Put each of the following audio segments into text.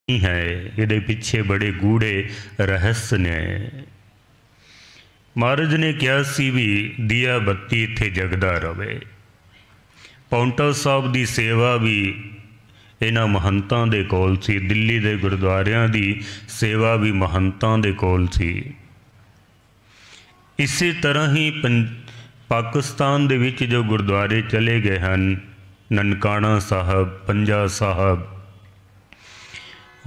नहीं है, ये पिछे बड़े गूढ़े रहस्य ने। महाराज ने कहा सी भी दिया बत्ती इत्थे जगदा रवे। पौंटा साहब की सेवा भी इन्हां महंतां दे कोल सी, दिल्ली दे गुरुद्वारियां दी सेवा भी महंतां दे कोल सी। इसी तरह ही पाकिस्तान दे विच जो गुरुद्वारे चले गए हैं, ननकाना साहब, पंजा साहब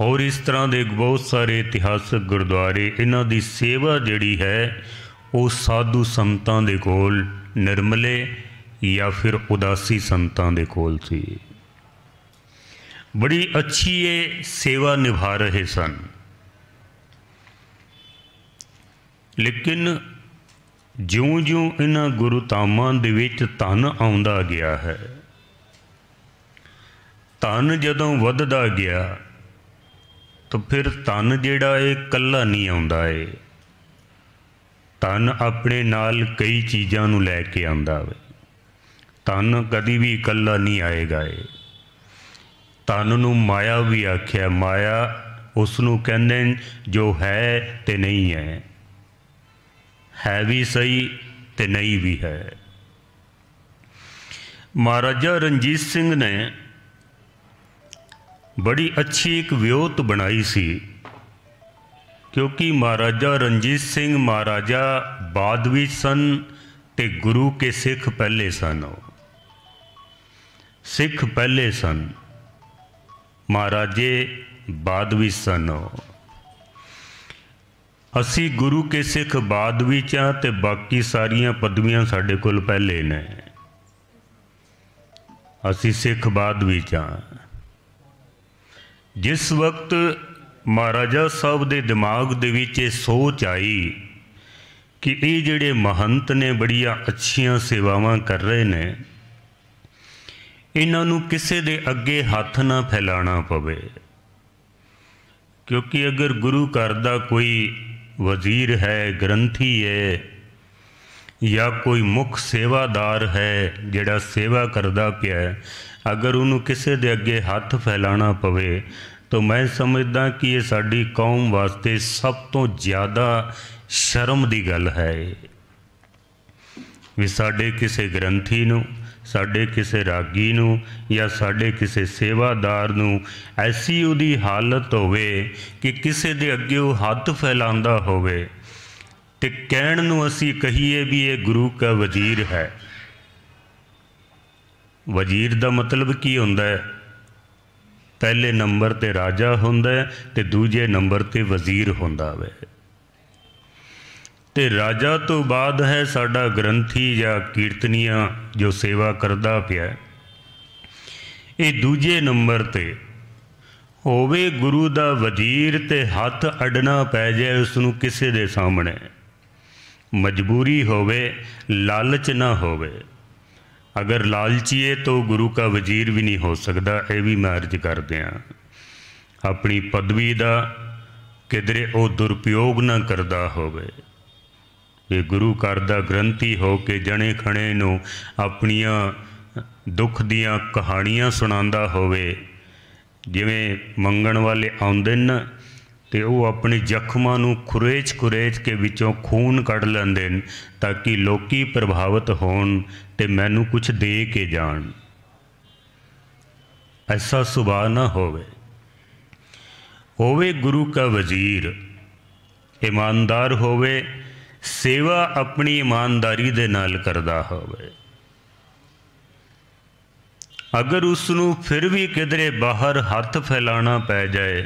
और इस तरह के बहुत सारे इतिहासक गुरुद्वारे, इन्हां दी सेवा जिहड़ी है वो साधु संतां दे कोल, निर्मले या फिर उदासी संतां दे कोल सी। बड़ी अच्छी ये सेवा निभा रहे सन। लेकिन ज्यों ज्यों इन्हां गुरुधामां दे विच धन आउंदा गया है, धन जदों वधदा गया तो फिर धन जिहड़ा है कल्ला नहीं आउंदा है। धन अपने नाल कई चीज़ां नूं लैके आंदा वे। धन कदी भी कल्ला नहीं आएगा। धन नूं माया भी आख्या। माया उसनूं कहंदे जो है ते नहीं है भी सही ते नहीं भी है। महाराजा रणजीत सिंह ने बड़ी अच्छी एक व्योत बनाई सी, क्योंकि महाराजा रणजीत सिंह महाराजा बाद विच सन ते गुरु के सिख पहले सन। सिख पहले सन, महाराजे बाद विच सन। असी गुरु के सिख बाद विच हां ते बाकी सारियां पदवियां साडे कोल पहले ने। असी सिख बाद विच हां। जिस वक्त महाराजा साहब दे दिमाग दे विच सोच आई कि ये जिहड़े महंत ने बड़िया अच्छियां सेवावां कर रहे ने, इन्हां नूं किसे दे अगे हथ ना फैलाना पवे। क्योंकि अगर गुरु घर दा कोई वजीर है, ग्रंथी है या कोई मुख सेवादार है जिहड़ा सेवा करदा पिया है, अगर उन्होंने किसी दे अगे हाथ फैलाना पवे तो मैं समझदा कि ये साडी कौम वास्ते सब तो ज़्यादा शर्म की गल है। भी साडे किसी ग्रंथी नूं, साडे किसी रागी नूं या साडे किसी सेवादार नूं ऐसी उहदी हालत होवे कि किसी दे अगे वो हाथ फैलांदा होवे ते कहण नूं असीं कहीए भी ये गुरु का वजीर है। वजीर का मतलब की होंदा है? पहले नंबर ते राजा होंदा है ते दूजे नंबर ते वजीर होंदा वे। ते राजा तो बाद है साडा ग्रंथी या कीर्तनिया जो सेवा करदा पिया। ये दूजे नंबर ते होवे गुरु दा वजीर ते हथ अडना पै जाए उसनूं किसे दे सामने, मजबूरी होवे, लालच ना होवे। अगर लालची है तो गुरु का वजीर भी नहीं हो सकता। ये भी मैं अर्ज कर दिया। अपनी पदवी का किधरे वो दुरुपयोग ना करता होवे। ये गुरु घर दा ग्रंथी हो के जने खणे नूं अपनियां दुख दियां कहानियां सुणांदा होवे। जिवें मंगण वाले आउंदे न ते वो अपने जख्मां नूं खुरेच खुरेच के विचों खून कढ़ लैंदे न ताकि लोकी प्रभावित होण ते मैनू कुछ दे के जान। ऐसा सुभाव ना होवे गुरु का वजीर, ईमानदार होवे, सेवा अपनी ईमानदारी दे नाल करदा होवे। अगर उसनूं फिर भी किधरे बाहर हथ फैलाना पै जाए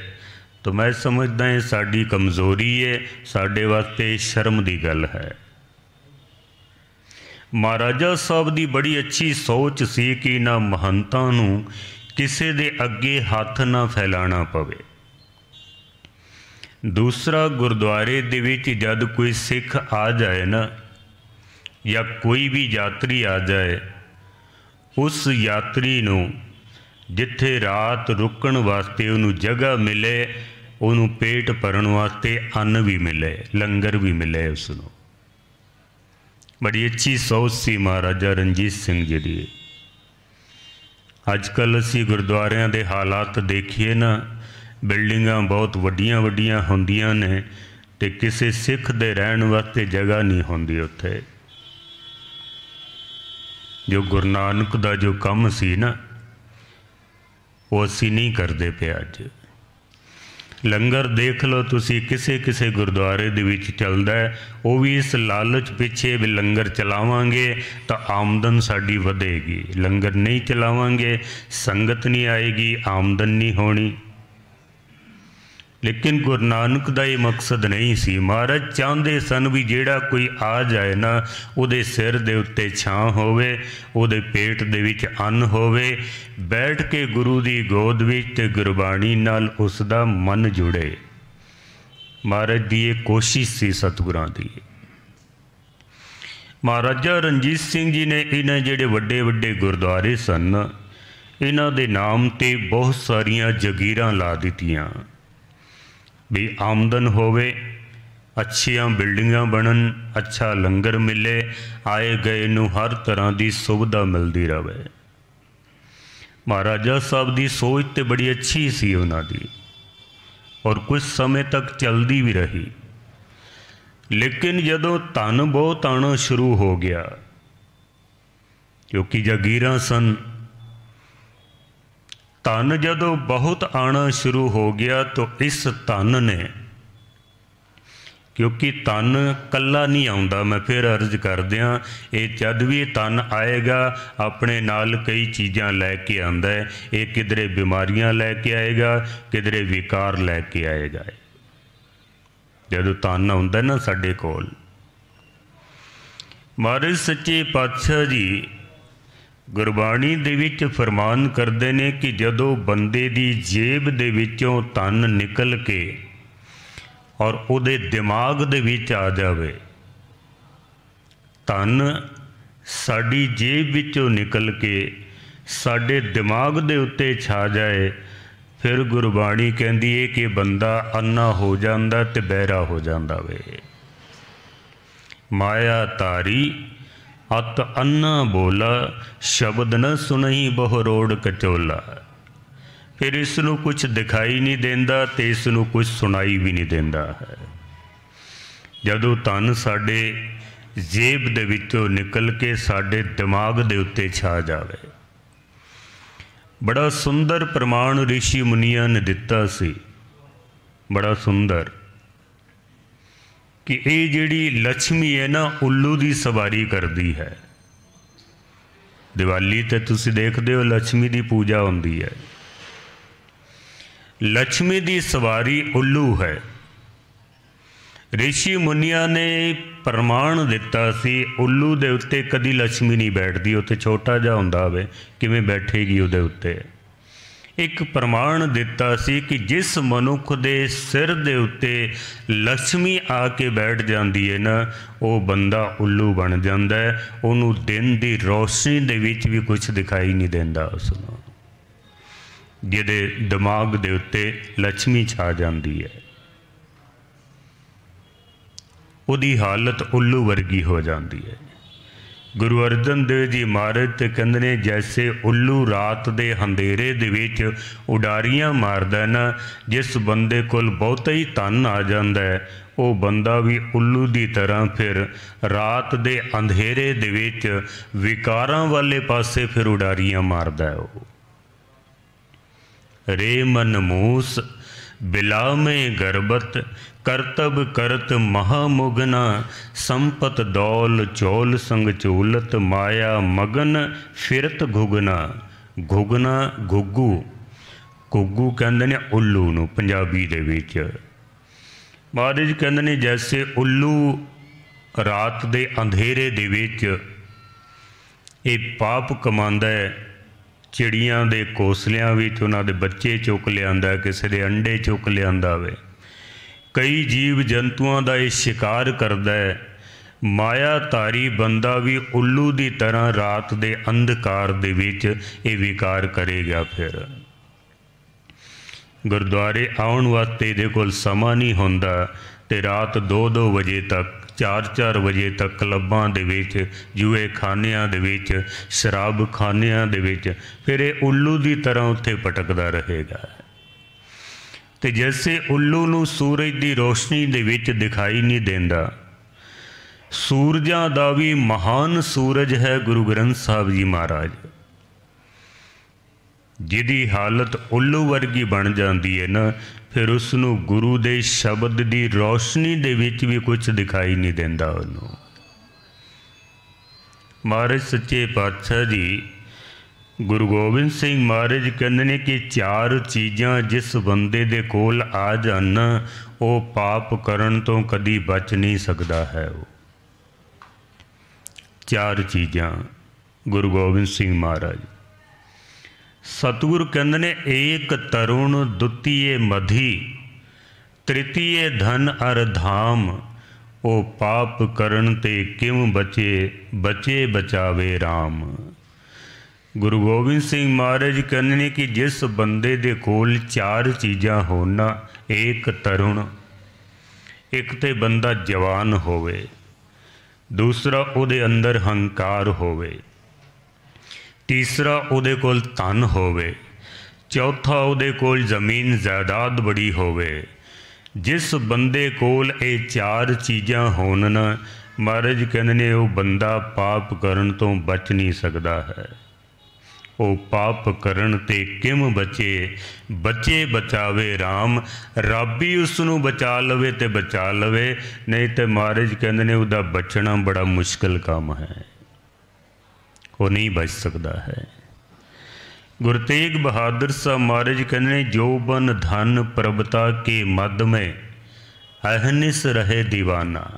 तो मैं समझदा ये साडी कमज़ोरी है, साडे वास्ते शर्म की गल है। महाराजा साहब की बड़ी अच्छी सोच सी कि ना महंतां नूं किसे दे अगे हाथ ना फैलाना पवे। दूसरा, गुरुद्वारे दे विच जद कोई सिख आ जाए ना या कोई भी यात्री आ जाए, उस यात्री नूं जिथे रात रुकण वास्ते उन्होंने जगह मिले, उन्होंने पेट भरन वास्ते अन्न भी मिले, लंगर भी मिले। उसनों बड़ी अच्छी सोच सी महाराजा रणजीत सिंह जी की। अजकल असी गुरुद्वारियां दे हालात देखिए ना, बिल्डिंगां बहुत वड्डियां वड्डियां होंदियां ने ते किसी सिख दे रहन वास्ते जगह नहीं होंदी उत्थे। जो गुरु नानक दा जो काम सी ना वो असी नहीं करते पे। अज लंगर देख लो तुसी, किसे किसे गुरुद्वारे दे विच चलदा है, वो भी इस लालच पिछे भी लंगर चलावांगे तो आमदन साडी वधेगी, लंगर नहीं चलावांगे संगत नहीं आएगी, आमदन नहीं होनी। लेकिन गुरु नानक दा ये मकसद नहीं सी। महाराज चाहते सन भी जेड़ा कोई आ जाए ना, उहदे सिर दे उत्ते छां होवे, उहदे पेट दे विच अन्न होवे, बैठ के गुरु दी गोद विच ते गुरबाणी नाल उसदा मन जुड़े। महाराज दी ये कोशिश सी सतगुरां दी। महाराजा रणजीत सिंह जी ने इन्हां जेड़े वड्डे वड्डे गुरुद्वारे सन, इन्हां दे नाम ते बहुत सारियां जगीरां ला दित्तियां भी आमदन होवे, अच्छियां बिल्डिंगां बनन, अच्छा लंगर मिले, आए गए नूं हर तरह की सुविधा मिलती रहे। महाराजा साहब की सोच तो बड़ी अच्छी सी उन्हां दी और कुछ समय तक चलती भी रही। लेकिन जदों धन बहुत आना शुरू हो गया, क्योंकि जागीरां सन, धन जदों बहुत आना शुरू हो गया तो इस धन ने, क्योंकि धन कला नहीं आउंदा, मैं फिर अर्ज कर दियाँ, ये जद भी धन आएगा अपने नाल कई चीज़ां लैके आंदा है। ये किधरे बीमारियां लैके आएगा, किधरे विकार लैके आएगा। जदों धन आउंदा ना साडे कोल, महाराज सच्चे पातशाह जी गुरबाणी दे विच फरमान करते हैं कि जदों बंदे दी जेब दे विचों धन निकल के और उहदे दिमाग दे विच आ जावे, धन साडी जेब विचों निकल के साडे दिमाग दे उत्ते छा जाए, फिर गुरबाणी कहती है कि बंदा अन्ना हो जांदा ते बहरा हो जांदा वे। माया तारी अत अन्ना बोला, शब्द न सुनही बहुरोड़ कचोला। फिर इसनों कुछ दिखाई नहीं देंदा ते इसनों कुछ सुनाई भी नहीं देंदा है। जदों धन साडे जेब दे विचों निकल के साडे दिमाग दे उत्ते छा जावे। बड़ा सुंदर प्रमाण ऋषि मुनिया ने दिता सी, बड़ा सुंदर, कि ये जिहड़ी लक्ष्मी है ना उल्लू की सवारी करती है। दिवाली ते तुसी देखते हो लक्ष्मी की पूजा होती है। लक्ष्मी की सवारी उल्लू है। ऋषि मुनिया ने प्रमाण दिता सी, उल्लू दे उत्ते कदी लक्ष्मी नहीं बैठती, उत्ते छोटा जिहा हुंदा होवे, किवें बैठेगी उहदे उत्ते। एक प्रमाण दिता सी कि जिस मनुख दे सिर दे उत्ते लक्ष्मी आके बैठ जाती है ना, वो बंदा उल्लू बन जाता है। उन्हों दिन की रोशनी दे विच भी कुछ दिखाई नहीं देंदा। उसनों जिहदे दिमाग दे उत्ते लक्ष्मी छा जाती है, उहदी हालत उल्लू वर्गी हो जाती है। गुरु अर्जन देव जी महाराज ते कहंदे ने, जैसे उल्लू रात दे अंधेरे दे विच उडारियां मारदा है ना, जिस बंदे कोल बहुता ही धन आ जांदा है, वो बंदा भी उल्लू की तरह फिर रात दे अंधेरे दे विच विकारां वाले पासे फिर उडारियां मारदा है। वो रे मन मूस बिलामे गर्बत, करतब करत महामुगना, संपत दौल चौल संग चूलत, माया मगन फिरत घुगना। घुगना घुग्गू, घुग्गू कहते ने उल्लू नूं पंजाबी दे विच। महाराज कहते ने जैसे उल्लू रात दे अंधेरे दे विच ये पाप कमांदा है, चिड़ियां दे घोंसलियां विच उन्हां दे बच्चे चुक लिआंदा, किसी दे अंडे चुक लिआंदा वे, कई जीव जंतुओं का ये शिकार करता है। माया धारी बंदा भी उल्लू की तरह रात के अंधकार दे विच ये विकार करेगा। फिर गुरुद्वारे आउण वास्ते इहदे कोल समा नहीं हुंदा ते रात 2-2 बजे तक 4-4 बजे तक क्लबां दे विच, जुए खानियां दे विच, शराब खानियां दे विच फिर ये उल्लू की तरह उत्थे भटकदा रहेगा। ਤੇ ਜੈਸੇ ਉੱਲੂ ਨੂੰ ਸੂਰਜ ਦੀ ਰੋਸ਼ਨੀ ਦੇ ਵਿੱਚ ਦਿਖਾਈ ਨਹੀਂ ਦਿੰਦਾ, ਸੂਰਜਾਂ ਦਾ ਵੀ ਮਹਾਨ ਸੂਰਜ ਹੈ ਗੁਰੂ ਗ੍ਰੰਥ ਸਾਹਿਬ ਜੀ ਮਹਾਰਾਜ, ਜਿਹਦੀ ਹਾਲਤ ਉੱਲੂ ਵਰਗੀ ਬਣ ਜਾਂਦੀ ਹੈ ਨਾ, ਫਿਰ ਉਸ ਨੂੰ ਗੁਰੂ ਦੇ ਸ਼ਬਦ ਦੀ ਰੋਸ਼ਨੀ ਦੇ ਵਿੱਚ ਵੀ ਕੁਝ ਦਿਖਾਈ ਨਹੀਂ ਦਿੰਦਾ ਉਹਨੂੰ। ਮਹਾਰਾਜ ਸੱਚੇ ਪਾਤਸ਼ਾਹ ਜੀ ਗੁਰੂ ਗੋਬਿੰਦ ਸਿੰਘ ਮਹਾਰਾਜ ਕਹਿੰਦੇ ਨੇ ਕਿ 4 ਚੀਜ਼ਾਂ ਜਿਸ ਬੰਦੇ ਦੇ ਕੋਲ ਆ ਜਾਣ ਉਹ ਪਾਪ ਕਰਨ ਤੋਂ ਕਦੀ ਬਚ ਨਹੀਂ ਸਕਦਾ ਹੈ। ਉਹ 4 ਚੀਜ਼ਾਂ ਗੁਰੂ ਗੋਬਿੰਦ ਸਿੰਘ ਮਹਾਰਾਜ ਸਤਿਗੁਰ ਕਹਿੰਦੇ ਨੇ, ਏਕ ਤਰੁਣ ਦੁਤੀਏ ਮਧੀ ਤ੍ਰਿਤੀਏ ਧਨ ਅਰ ਧਾਮ, ਉਹ ਪਾਪ ਕਰਨ ਤੇ ਕਿਉਂ ਬਚੇ, ਬਚੇ ਬਚਾਵੇ ਰਾਮ। ਗੁਰੂ ਗੋਬਿੰਦ ਸਿੰਘ ਮਹਾਰਾਜ ਕਹਿੰਦੇ ਨੇ ਕਿ ਜਿਸ ਬੰਦੇ ਦੇ ਕੋਲ 4 ਚੀਜ਼ਾਂ ਹੋਣ ਨਾ, ਏਕ ਤਰੁਣ, ਇੱਕ ਤੇ ਬੰਦਾ ਜਵਾਨ ਹੋਵੇ, ਦੂਸਰਾ ਉਹਦੇ ਅੰਦਰ ਹੰਕਾਰ ਹੋਵੇ, ਤੀਸਰਾ ਉਹਦੇ ਕੋਲ ਧਨ ਹੋਵੇ, ਚੌਥਾ ਉਹਦੇ ਕੋਲ ਜ਼ਮੀਨ ਜਾਇਦਾਦ ਬੜੀ ਹੋਵੇ। ਜਿਸ ਬੰਦੇ ਕੋਲ ਇਹ 4 ਚੀਜ਼ਾਂ ਹੋਣ ਨਾ, ਮਹਾਰਾਜ ਕਹਿੰਦੇ ਨੇ ਉਹ ਬੰਦਾ ਪਾਪ ਕਰਨ ਤੋਂ ਬਚ ਨਹੀਂ ਸਕਦਾ ਹੈ। ਉਹ ਪਾਪ ਕਰਨ ਤੇ ਕਿਮ ਬਚੇ, ਬਚੇ ਬਚਾਵੇ ਰਾਮ, ਰੱਬ ਹੀ ਉਸ ਨੂੰ ਬਚਾ ਲਵੇ ਤੇ ਬਚਾ ਲਵੇ, ਨਹੀਂ ਤੇ ਮਹਾਰਾਜ ਕਹਿੰਦੇ ਨੇ ਉਹਦਾ ਬਚਣਾ ਬੜਾ ਮੁਸ਼ਕਿਲ ਕੰਮ ਹੈ, ਉਹ ਨਹੀਂ ਬਚ ਸਕਦਾ ਹੈ। ਗੁਰੂ ਤੇਗ ਬਹਾਦਰ ਸਾਹਿਬ ਮਹਾਰਾਜ ਕਹਿੰਦੇ ਨੇ, ਜੋਬਨ ਧਨ ਪ੍ਰਭਤਾ ਕੇ ਮਦ ਮੈਂ ਅਹਨਿਸ ਰਹੇ ਦੀਵਾਨਾ।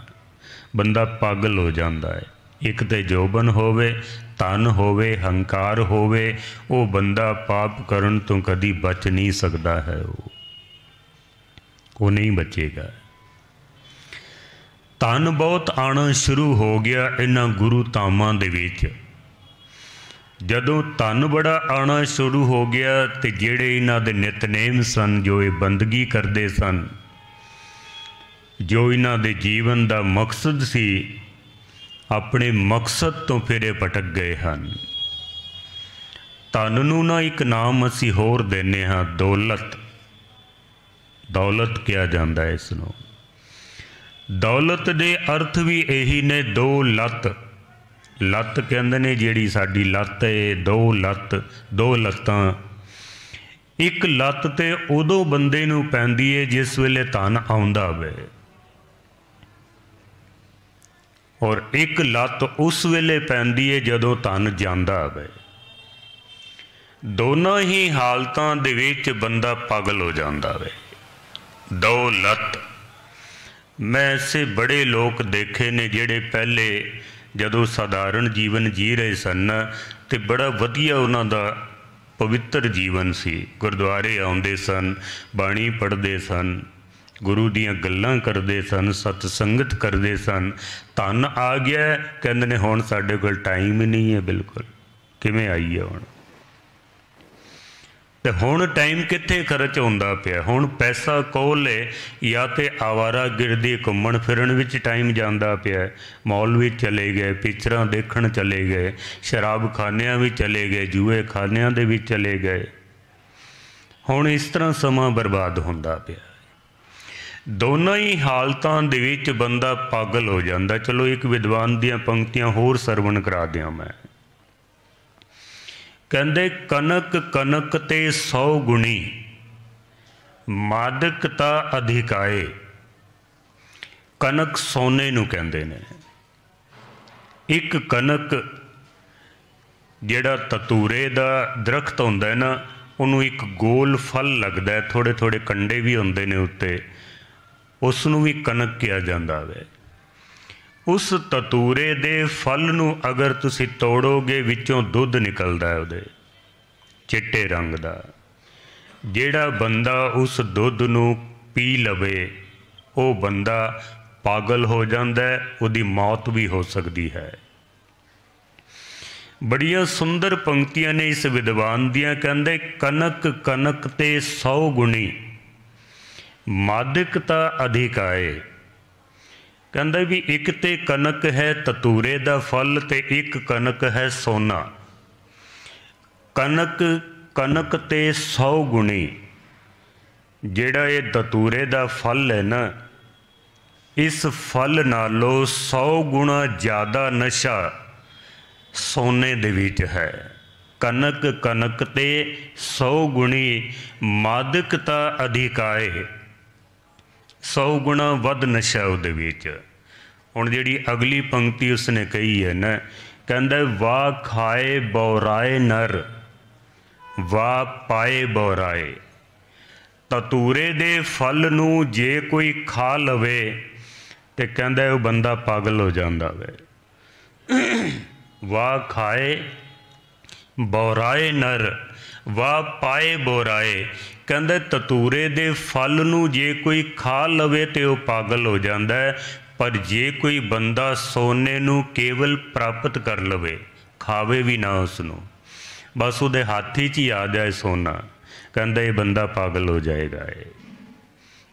ਬੰਦਾ ਪਾਗਲ ਹੋ ਜਾਂਦਾ ਹੈ। ਇੱਕ ਤੇ ਜੋਬਨ ਹੋਵੇ, ਧਨ ਹੋਵੇ, ਹੰਕਾਰ ਹੋਵੇ, ਉਹ ਬੰਦਾ ਪਾਪ ਕਰਨ ਤੋਂ ਕਦੀ ਬਚ ਨਹੀਂ ਸਕਦਾ ਹੈ। ਉਹ ਨਹੀਂ ਬਚੇਗਾ। ਧਨ ਬਹੁਤ ਆਉਣਾ ਸ਼ੁਰੂ ਹੋ ਗਿਆ ਇਹਨਾਂ ਗੁਰੂ ਧਾਮਾਂ ਦੇ ਵਿੱਚ। ਜਦੋਂ ਧਨ ਬੜਾ ਆਉਣਾ ਸ਼ੁਰੂ ਹੋ ਗਿਆ ਤੇ ਜਿਹੜੇ ਇਹਨਾਂ ਦੇ ਨਿਤਨੇਮ ਸਨ, ਜੋ ਇਹ ਬੰਦਗੀ ਕਰਦੇ ਸਨ, ਜੋ ਇਹਨਾਂ ਦੇ ਜੀਵਨ ਦਾ ਮਕਸਦ ਸੀ, ਆਪਣੇ ਮਕਸਦ ਤੋਂ ਫਿਰ ਇਹ ਭਟਕ ਗਏ ਹਨ। ਧਨ ਨੂੰ ਨਾ ਇੱਕ ਨਾਮ ਅਸੀਂ ਹੋਰ ਦਿੰਦੇ ਹਾਂ, ਦੌਲਤ। ਦੌਲਤ ਕਿਹਾ ਜਾਂਦਾ ਹੈ ਇਸ ਨੂੰ। ਦੌਲਤ ਦੇ ਅਰਥ ਵੀ ਇਹੀ ਨੇ, 2 ਲੱਤ। ਲੱਤ ਕਹਿੰਦੇ ਨੇ ਜਿਹੜੀ ਸਾਡੀ ਲੱਤ ਹੈ, 2 ਲੱਤ, 2 ਲੱਤਾਂ। ਇੱਕ ਲੱਤ ਤੇ ਉਦੋਂ ਬੰਦੇ ਨੂੰ ਪੈਂਦੀ ਹੈ ਜਿਸ ਵੇਲੇ ਧਨ ਆਉਂਦਾ ਹੋਵੇ, ਔਰ ਇੱਕ ਲੱਤ ਉਸ ਵੇਲੇ ਪੈਂਦੀ ਹੈ ਜਦੋਂ ਧਨ ਜਾਂਦਾ ਹੋਵੇ। ਦੋਨਾਂ ਹੀ ਹਾਲਤਾਂ ਦੇ ਵਿੱਚ ਬੰਦਾ ਪਾਗਲ ਹੋ ਜਾਂਦਾ ਹੋਵੇ। 2 ਲੱਤ। ਮੈਂ ਐਸੇ ਬੜੇ ਲੋਕ ਦੇਖੇ ਨੇ ਜਿਹੜੇ ਪਹਿਲੇ ਜਦੋਂ ਸਾਧਾਰਨ ਜੀਵਨ ਜੀ ਰਹੇ ਸਨ ਤੇ ਬੜਾ ਵਧੀਆ ਉਹਨਾਂ ਦਾ ਪਵਿੱਤਰ ਜੀਵਨ ਸੀ। ਗੁਰਦੁਆਰੇ ਆਉਂਦੇ ਸਨ, ਬਾਣੀ ਪੜ੍ਹਦੇ ਸਨ, ਗੁਰੂ ਦੀਆਂ ਗੱਲਾਂ ਕਰਦੇ ਸਨ, ਸਤ ਸੰਗਤ ਕਰਦੇ ਸਨ। ਧਨ ਆ ਗਿਆ, ਕਹਿੰਦੇ ਨੇ ਹੁਣ ਸਾਡੇ ਕੋਲ ਟਾਈਮ ਹੀ ਨਹੀਂ ਹੈ। ਬਿਲਕੁਲ ਕਿਵੇਂ ਆਈ ਹੈ ਹੁਣ? ਤੇ ਹੁਣ ਟਾਈਮ ਕਿੱਥੇ ਖਰਚ ਹੁੰਦਾ ਪਿਆ? ਹੁਣ ਪੈਸਾ ਕੋਲ ਹੈ ਜਾਂ ਤੇ ਆਵਾਰਾ ਗਿਰਦੀ ਘੁੰਮਣ ਫਿਰਨ ਵਿੱਚ ਟਾਈਮ ਜਾਂਦਾ ਪਿਆ। ਮੌਲ ਵੀ ਚਲੇ ਗਏ, ਪਿਕਚਰਾਂ ਦੇਖਣ ਚਲੇ ਗਏ, ਸ਼ਰਾਬ ਖਾਨਿਆਂ ਵੀ ਚਲੇ ਗਏ, ਜੂਏ ਖਾਨਿਆਂ ਦੇ ਵੀ ਚਲੇ ਗਏ। ਹੁਣ ਇਸ ਤਰ੍ਹਾਂ ਸਮਾਂ ਬਰਬਾਦ ਹੁੰਦਾ ਪਿਆ। ਦੋਨਾਂ ਹੀ ਹਾਲਤਾਂ ਦੇ ਵਿੱਚ ਬੰਦਾ ਪਾਗਲ ਹੋ ਜਾਂਦਾ। ਚਲੋ ਇੱਕ ਵਿਦਵਾਨ ਦੀਆਂ ਪੰਕਤੀਆਂ ਹੋਰ ਸਰਵਣ ਕਰਾ ਦਿਆਂ ਮੈਂ। ਕਹਿੰਦੇ, ਕਨਕ ਕਨਕ ਤੇ 100 ਗੁਣੀ, ਮਾਦਕ ਤਾਂ ਅਧਿਕਾਏ। ਕਨਕ ਸੋਨੇ ਨੂੰ ਕਹਿੰਦੇ ਨੇ। ਇੱਕ ਕਨਕ ਜਿਹੜਾ ਤਤੂਰੇ ਦਾ ਦਰਖਤ ਹੁੰਦਾ ਹੈ ਨਾ, ਉਹਨੂੰ ਇੱਕ ਗੋਲ ਫਲ ਲੱਗਦਾ ਹੈ, ਥੋੜ੍ਹੇ ਥੋੜ੍ਹੇ ਕੰਡੇ ਵੀ ਹੁੰਦੇ ਨੇ ਉੱਤੇ, ਉਸ ਨੂੰ ਵੀ ਕਨਕ ਕਿਹਾ ਜਾਂਦਾ ਹੈ। ਉਸ ਤਤੂਰੇ ਦੇ ਫਲ ਨੂੰ ਅਗਰ ਤੁਸੀਂ ਤੋੜੋਗੇ, ਵਿੱਚੋਂ ਦੁੱਧ ਨਿਕਲਦਾ ਹੈ ਉਹਦੇ ਚਿੱਟੇ ਰੰਗ ਦਾ। ਜਿਹੜਾ ਬੰਦਾ ਉਸ ਦੁੱਧ ਨੂੰ ਪੀ ਲਵੇ, ਉਹ ਬੰਦਾ ਪਾਗਲ ਹੋ ਜਾਂਦਾ ਹੈ, ਉਹਦੀ ਮੌਤ ਵੀ ਹੋ ਸਕਦੀ ਹੈ। ਬੜੀਆਂ ਸੁੰਦਰ ਪੰਕਤੀਆਂ ਨੇ ਇਸ ਵਿਦਵਾਨ ਦੀਆਂ। ਕਹਿੰਦੇ, ਕਨਕ ਕਨਕ ਤੇ 100 ਗੁਣੀ, ਮਾਦਿਕਤਾ ਅਧਿਕਾਏ। ਕਹਿੰਦਾ ਵੀ ਇੱਕ ਤੇ ਕਨਕ ਹੈ ਤਤੂਰੇ ਦਾ ਫਲ ਤੇ ਇੱਕ ਕਨਕ ਹੈ ਸੋਨਾ। ਕਨਕ ਕਨਕ ਤੇ 100 ਗੁਣੀ। ਜਿਹੜਾ ਇਹ ਧਤੂਰੇ ਦਾ ਫਲ ਹੈ ਨਾ, ਇਸ ਫਲ ਨਾਲੋਂ 100 ਗੁਣਾ ਜ਼ਿਆਦਾ ਨਸ਼ਾ ਸੋਨੇ ਦੇ ਵਿੱਚ ਹੈ। ਕਨਕ ਕਨਕ ਤੇ 100 ਗੁਣੀ ਮਾਦਕਤਾ ਅਧਿਕਾਏ, 100 ਗੁਣਾ ਵੱਧ ਨਸ਼ਾ ਉਹਦੇ ਵਿੱਚ। ਹੁਣ ਜਿਹੜੀ ਅਗਲੀ ਪੰਕਤੀ ਉਸਨੇ ਕਹੀ ਹੈ ਨਾ, ਕਹਿੰਦਾ ਵਾਹ ਖਾਏ ਬੌਰਾਏ ਨਰ, ਵਾਹ ਪਾਏ ਬੌਰਾਏ। ਧਤੂਰੇ ਦੇ ਫਲ ਨੂੰ ਜੇ ਕੋਈ ਖਾ ਲਵੇ ਤੇ ਕਹਿੰਦਾ ਉਹ ਬੰਦਾ ਪਾਗਲ ਹੋ ਜਾਂਦਾ ਵੇ। ਵਾਹ ਖਾਏ ਬੌਰਾਏ ਨਰ, ਵਾਹ ਪਾਏ ਬੌਰਾਏ। ਕਹਿੰਦਾ ਧਤੂਰੇ ਦੇ ਫਲ ਨੂੰ ਜੇ ਕੋਈ ਖਾ ਲਵੇ ਤੇ ਉਹ ਪਾਗਲ ਹੋ ਜਾਂਦਾ ਹੈ, ਪਰ ਜੇ ਕੋਈ ਬੰਦਾ ਸੋਨੇ ਨੂੰ ਕੇਵਲ ਪ੍ਰਾਪਤ ਕਰ ਲਵੇ, ਖਾਵੇ ਵੀ ਨਾ ਉਸ ਨੂੰ, ਬਸ ਉਹਦੇ ਹੱਥ 'ਚ ਹੀ ਆ ਜਾਏ ਸੋਨਾ, ਕਹਿੰਦਾ ਇਹ ਬੰਦਾ ਪਾਗਲ ਹੋ ਜਾਏਗਾ। ਇਹ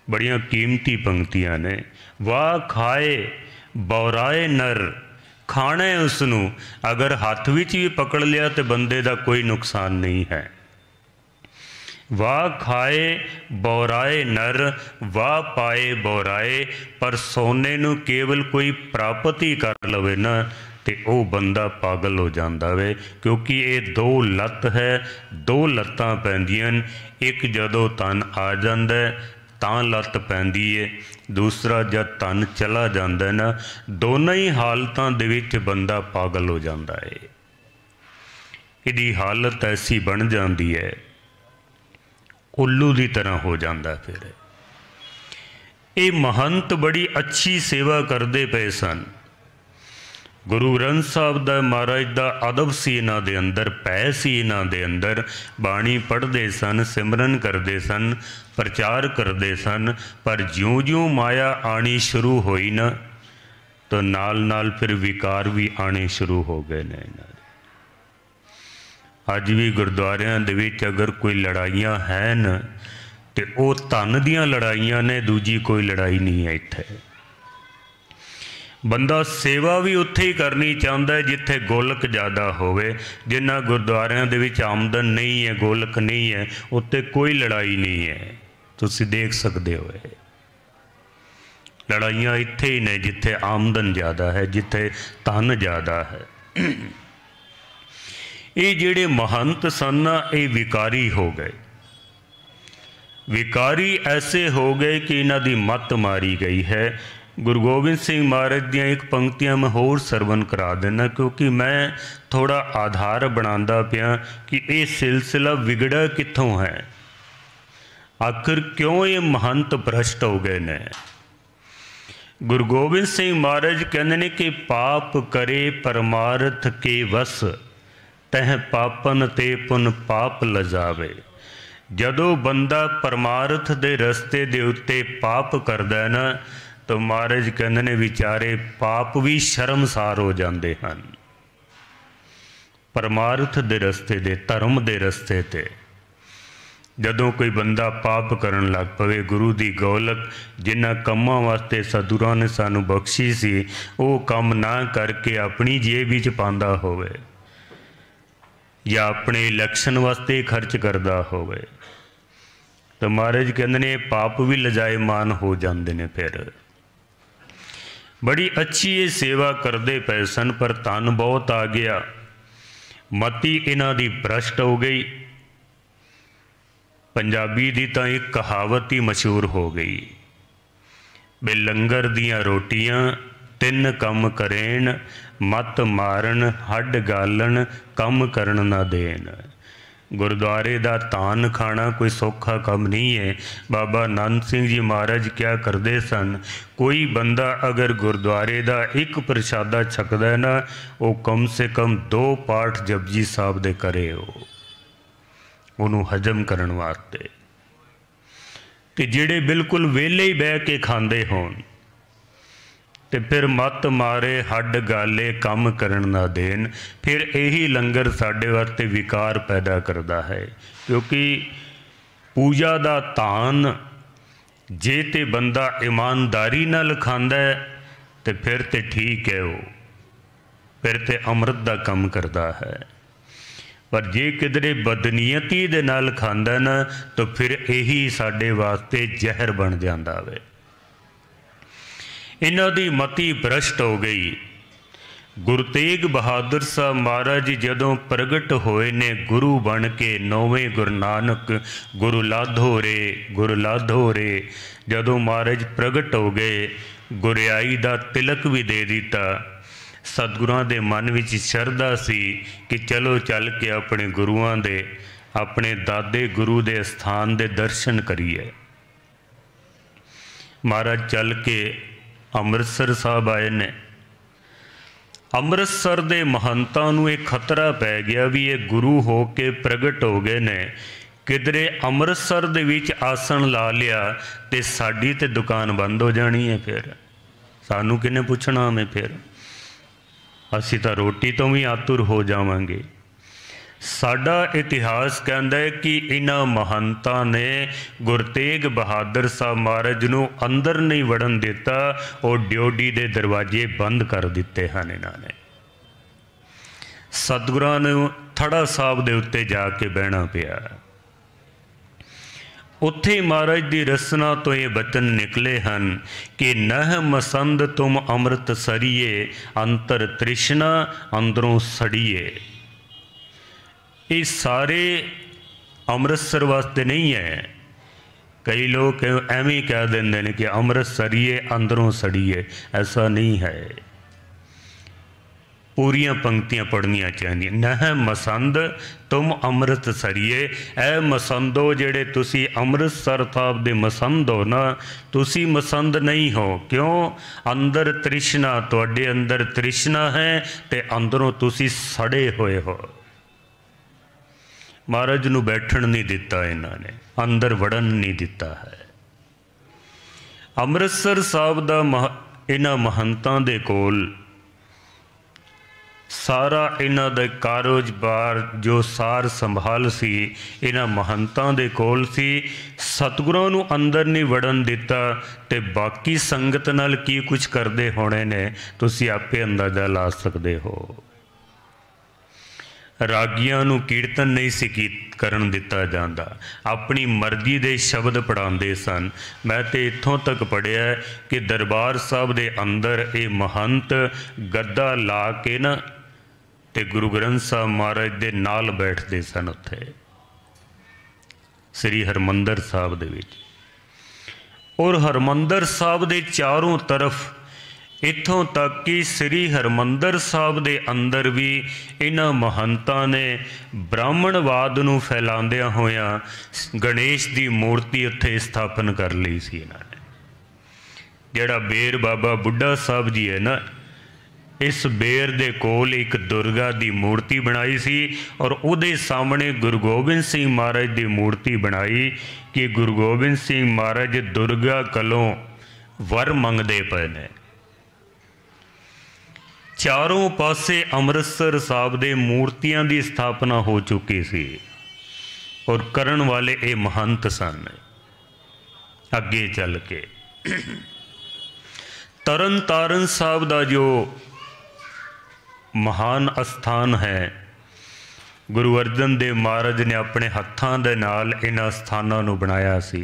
ਬੜੀਆਂ ਕੀਮਤੀ ਪੰਕਤੀਆਂ ਨੇ। ਵਾਹ ਖਾਏ ਬੌਰਾਏ ਨਰ, ਖਾਣਾ ਹੈ ਉਸ ਨੂੰ, ਅਗਰ ਹੱਥ ਵਿੱਚ ਵੀ ਪਕੜ ਲਿਆ ਤੇ ਬੰਦੇ ਦਾ ਕੋਈ ਨੁਕਸਾਨ ਨਹੀਂ ਹੈ। ਵਾਹ ਖਾਏ ਬੌਰਾਏ ਨਰ, ਵਾਹ ਪਾਏ ਬੌਰਾਏ। ਪਰ ਸੋਨੇ ਨੂੰ ਕੇਵਲ ਕੋਈ ਪ੍ਰਾਪਤ ਹੀ ਕਰ ਲਵੇ ਨਾ ਤੇ ਉਹ ਬੰਦਾ ਪਾਗਲ ਹੋ ਜਾਂਦਾ ਵੇ, ਕਿਉਂਕਿ ਇਹ ਦੋ ਲੱਤ ਹੈ, ਦੋ ਲੱਤਾਂ ਪੈਂਦੀਆਂ ਨੇ। ਇੱਕ ਜਦੋਂ ਤਨ ਆ ਜਾਂਦਾ ਤਾਂ ਲੱਤ ਪੈਂਦੀ ਹੈ, ਦੂਸਰਾ ਜਦ ਤਨ ਚਲਾ ਜਾਂਦਾ ਨਾ, ਦੋਨਾਂ ਹੀ ਹਾਲਤਾਂ ਦੇ ਵਿੱਚ ਬੰਦਾ ਪਾਗਲ ਹੋ ਜਾਂਦਾ ਹੈ। ਇਹਦੀ ਹਾਲਤ ਐਸੀ ਬਣ ਜਾਂਦੀ ਹੈ, ਉੱਲੂ ਦੀ ਤਰ੍ਹਾਂ ਹੋ ਜਾਂਦਾ। ਫਿਰ ਇਹ ਮਹੰਤ ਬੜੀ ਅੱਛੀ ਸੇਵਾ ਕਰਦੇ ਪਏ ਸਨ। ਗੁਰੂ ਗ੍ਰੰਥ ਸਾਹਿਬ ਦਾ, ਮਹਾਰਾਜ ਦਾ ਅਦਬ ਸੀ ਇਹਨਾਂ ਦੇ ਅੰਦਰ, ਭੈ ਸੀ ਇਹਨਾਂ ਦੇ ਅੰਦਰ। ਬਾਣੀ ਪੜ੍ਹਦੇ ਸਨ, ਸਿਮਰਨ ਕਰਦੇ ਸਨ, ਪ੍ਰਚਾਰ ਕਰਦੇ ਸਨ। ਪਰ ਜਿਉਂ-ਜਿਉਂ ਮਾਇਆ ਆਣੀ ਸ਼ੁਰੂ ਹੋਈ ਨਾ, ਤਾਂ ਨਾਲ ਫਿਰ ਵਿਕਾਰ ਵੀ ਆਣੇ ਸ਼ੁਰੂ ਹੋ ਗਏ ਨੇ ਇਹਨਾਂ ਦੇ। ਅੱਜ ਵੀ ਗੁਰਦੁਆਰਿਆਂ ਦੇ ਵਿੱਚ ਅਗਰ ਕੋਈ ਲੜਾਈਆਂ ਹਨ ਤੇ ਉਹ ਧਨ ਦੀਆਂ ਲੜਾਈਆਂ ਨੇ, ਦੂਜੀ ਕੋਈ ਲੜਾਈ ਨਹੀਂ ਹੈ ਇੱਥੇ। ਬੰਦਾ ਸੇਵਾ ਵੀ ਉੱਥੇ ਹੀ ਕਰਨੀ ਚਾਹੁੰਦਾ ਜਿੱਥੇ ਗੋਲਕ ਜ਼ਿਆਦਾ ਹੋਵੇ। ਜਿਨ੍ਹਾਂ ਗੁਰਦੁਆਰਿਆਂ ਦੇ ਵਿੱਚ ਆਮਦਨ ਨਹੀਂ ਹੈ, ਗੋਲਕ ਨਹੀਂ ਹੈ, ਉੱਥੇ ਕੋਈ ਲੜਾਈ ਨਹੀਂ ਹੈ। ਤੁਸੀਂ ਦੇਖ ਸਕਦੇ ਹੋ ਲੜਾਈਆਂ ਇੱਥੇ ਹੀ ਨੇ ਜਿੱਥੇ ਆਮਦਨ ਜ਼ਿਆਦਾ ਹੈ, ਜਿੱਥੇ ਧਨ ਜ਼ਿਆਦਾ ਹੈ। ਇਹ ਜਿਹੜੇ ਮਹੰਤ ਸਨ ਇਹ ਵਿਕਾਰੀ ਹੋ ਗਏ। ਵਿਕਾਰੀ ਐਸੇ ਹੋ ਗਏ ਕਿ ਇਹਨਾਂ ਦੀ ਮੱਤ ਮਾਰੀ ਗਈ ਹੈ। ਗੁਰੂ ਗੋਬਿੰਦ ਸਿੰਘ ਮਹਾਰਾਜ ਦੀਆਂ ਇੱਕ ਪੰਕਤੀਆਂ ਮੈਂ ਹੋਰ ਸਰਵਣ ਕਰਾ ਦੇਣਾ, ਕਿਉਂਕਿ ਮੈਂ ਥੋੜਾ ਆਧਾਰ ਬਣਾਉਂਦਾ ਪਿਆ ਕਿ ਇਹ ਸਿਲਸਿਲਾ ਵਿਗੜਾ ਕਿੱਥੋਂ ਹੈ, ਆਖਿਰ ਕਿਉਂ ਇਹ ਮਹੰਤ ਭ੍ਰਸ਼ਟ ਹੋ ਗਏ ਨੇ। ਗੁਰੂ ਗੋਬਿੰਦ ਸਿੰਘ ਮਹਾਰਾਜ ਕਹਿੰਦੇ ਨੇ ਕਿ ਪਾਪ ਕਰੇ ਪਰਮਾਰਥ ਕੇ ਵਸ, ਤਹ ਪਾਪਨ ਤੇ ਪੁਨ ਪਾਪ ਲਜਾਵੇ। ਜਦੋਂ ਬੰਦਾ ਪਰਮਾਰਥ ਦੇ ਰਸਤੇ ਦੇ ਉੱਤੇ ਪਾਪ ਕਰਦਾ ਨਾ, ਤਾਂ ਮਹਾਰਾਜ ਕਹਿੰਦੇ ਨੇ ਵਿਚਾਰੇ ਪਾਪ ਵੀ ਸ਼ਰਮਸਾਰ ਹੋ ਜਾਂਦੇ ਹਨ। ਪਰਮਾਰਥ ਦੇ ਰਸਤੇ ਦੇ, ਧਰਮ ਦੇ ਰਸਤੇ ਤੇ ਜਦੋਂ ਕੋਈ ਬੰਦਾ ਪਾਪ ਕਰਨ ਲੱਗ ਪਵੇ, ਗੁਰੂ ਦੀ ਗੋਲਕ ਜਿਨ੍ਹਾਂ ਕੰਮਾਂ ਵਾਸਤੇ ਸਤਿਗੁਰਾਂ ਨੇ ਸਾਨੂੰ ਬਖਸ਼ੀ ਸੀ, ਉਹ ਕੰਮ ਨਾ ਕਰਕੇ ਆਪਣੀ ਜੇਬ ਵਿੱਚ ਪਾਉਂਦਾ ਹੋਵੇ ਜਾਂ ਆਪਣੇ ਇਲੈਕਸ਼ਨ ਵਾਸਤੇ ਖਰਚ ਕਰਦਾ ਹੋਵੇ, ਤਾਂ ਮਹਾਰਾਜ ਕਹਿੰਦੇ ਨੇ ਪਾਪ ਵੀ ਲਜਾਇਮਾਨ ਹੋ ਜਾਂਦੇ ਨੇ। ਫਿਰ ਬੜੀ ਅੱਛੀ ਇਹ ਸੇਵਾ ਕਰਦੇ ਪਏ ਸਨ, ਪਰ ਧਨ ਬਹੁਤ ਆ ਗਿਆ, ਮਤੀ ਇਹਨਾਂ ਦੀ ਭ੍ਰਸ਼ਟ ਹੋ ਗਈ। ਪੰਜਾਬੀ ਦੀ ਤਾਂ ਇੱਕ ਕਹਾਵਤ ਹੀ ਮਸ਼ਹੂਰ ਹੋ ਗਈ ਵੀ ਲੰਗਰ ਦੀਆਂ ਰੋਟੀਆਂ ਤਿੰਨ ਕੰਮ ਕਰੇਣ, ਮੱਤ ਮਾਰਨ ਹੱਡ ਗਾਲਣ, ਕੰਮ ਕਰਨ ਨਾ ਦੇਣ। ਗੁਰਦੁਆਰੇ ਦਾ ਧਾਨ ਖਾਣਾ ਕੋਈ ਸੌਖਾ ਕੰਮ ਨਹੀਂ ਹੈ। ਬਾਬਾ ਆਨੰਦ ਸਿੰਘ ਜੀ ਮਹਾਰਾਜ ਕਿਆ ਕਰਦੇ ਸਨ, ਕੋਈ ਬੰਦਾ ਅਗਰ ਗੁਰਦੁਆਰੇ ਦਾ ਇੱਕ ਪ੍ਰਸ਼ਾਦਾ ਛਕਦਾ ਹੈ ਨਾ, ਉਹ ਕਮ ਸੇ ਕਮ 2 ਪਾਠ ਜਪਜੀ ਸਾਹਿਬ ਦੇ ਕਰੇ ਉਹਨੂੰ ਹਜਮ ਕਰਨ ਵਾਸਤੇ। ਤੇ ਜਿਹੜੇ ਬਿਲਕੁਲ ਵਿਹਲੇ ਹੀ ਬਹਿ ਕੇ ਖਾਂਦੇ ਹੋਣ ਤੇ ਫਿਰ ਮੱਤ ਮਾਰੇ ਹੱਡ ਗਾਲੇ, ਕੰਮ ਕਰਨ ਨਾ ਦੇਣ, ਫਿਰ ਇਹੀ ਲੰਗਰ ਸਾਡੇ ਵਾਸਤੇ ਵਿਕਾਰ ਪੈਦਾ ਕਰਦਾ ਹੈ। ਕਿਉਂਕਿ ਪੂਜਾ ਦਾ ਧਾਨ ਜੇ ਤੇ ਬੰਦਾ ਇਮਾਨਦਾਰੀ ਨਾਲ ਖਾਂਦਾ ਤੇ ਫਿਰ ਤੇ ਠੀਕ ਹੈ, ਉਹ ਫਿਰ ਤੇ ਅੰਮ੍ਰਿਤ ਦਾ ਕੰਮ ਕਰਦਾ ਹੈ। पर जे किधरे बदनीयती दे नाल खांदा ना तो फिर यही साडे वास्ते जहर बन जांदा वे। इन्हां दी मति भ्रष्ट हो गई। गुरु तेग बहादुर साहब महाराज जदों प्रगट होए ने गुरु बन के, नौवें गुरु नानक गुरु लाधो रे जदों महाराज प्रगट हो गए, गुरियाई दा तिलक भी दे दिता। सतगुरां दे मन विच शरधा सी कि चलो चल के अपने गुरुआं दे, अपने दादे गुरु दे स्थान दे दर्शन करिए। महाराज चल के अमृतसर साहब आए ने। अमृतसर दे महंतां नूं एक खतरा पै गया भी ये गुरु हो के प्रगट हो गए ने, किधरे अमृतसर दे विच आसन ला लिया ते साडी ते दुकान बंद हो जानी है। फिर सानू किने पुछना हमें, फिर असीं तां रोटी तो भी आतुर हो जावांगे। साडा इतिहास कहता है कि इन्हां महंतां ने गुरु तेग बहादुर साहब महाराज नूं अंदर नहीं वड़न दिता और ड्योढ़ी दे दरवाजे बंद कर दिते हैं। इन्होंने सतगुरां नूं थड़ा साहब दे उत्ते जाके बहना पिया। उत्थे महाराज की रसना तो ये बचन निकले हैं कि नह मसंद तुम अमृत सरिए, अंतर तृष्णा अंदरों सड़िए। ये सारे अमृतसर वास्ते नहीं है। कई लोग एवं कह देंगे ने कि अमृत सरिए अंदरों सड़िए, ऐसा नहीं है। पूरियां पंक्तियां पढ़नियां चाहिए। नह मसंद तुम अमृत सरिए, ए मसंदो जेड़े तुसी अमृतसर साहब दे मसंद हो ना, तुसी मसंद नहीं हो। क्यों? अंदर तृष्णा, तुहाडे अंदर तृष्णा है ते अंदरों तुसी सड़े हुए हो। महाराज नूं बैठण नहीं दिता इन्होंने, अंदर वड़न नहीं दिता है। अमृतसर साहब दा इन्हां महंतां दे कोल सारा इन्हां दा कारोबार जो सार संभाल सी इन्हां महंतां दे कोल सी। सतगुरां नूं अंदर नहीं वड़न दिता ते बाकी संगत नाल की कुछ करदे होणे ने तुसीं आपे अंदाजा ला सकदे हो। रागियां नूं कीर्तन नहीं सी करन दिता जांदा, अपनी मर्जी दे शब्द पढ़ाते सन। मैं तो इत्थों तक पढ़िया कि दरबार साहब दे अंदर ये महंत गद्दा ला के ना ते गुरु ग्रंथ साहब महाराज दे नाल बैठते सन उत्थे श्री हरमंदर साहब दे विच। और हरमंदर साहब दे चारों तरफ इत्थों तक कि श्री हरमंदर साहब दे अंदर भी इन्हां महंतां ने ब्राह्मणवाद नूं फैलांदियां होइयां गणेश की मूर्ति उत्थे स्थापन कर ली सी। इन्हां ने जिहड़ा बेर बाबा बुढ़ा साहब जी है ना, इस बेर दे कोल एक दुर्गा की मूर्ति बनाई सी और उहदे सामने गुरु गोबिंद सिंह महाराज की मूर्ति बनाई कि गुरु गोबिंद सिंह महाराज दुर्गा कलों वर मंगदे पे ने। चारों पासे अमृतसर साहब दे मूर्तियां की स्थापना हो चुकी सी और करण वाले ये महंत सन। अगे चल के तरन तारण साहब का जो महान अस्थान है, गुरु अर्जन देव महाराज ने अपने हत्थां दे नाल इन्हां स्थानां नूं बनाया सी।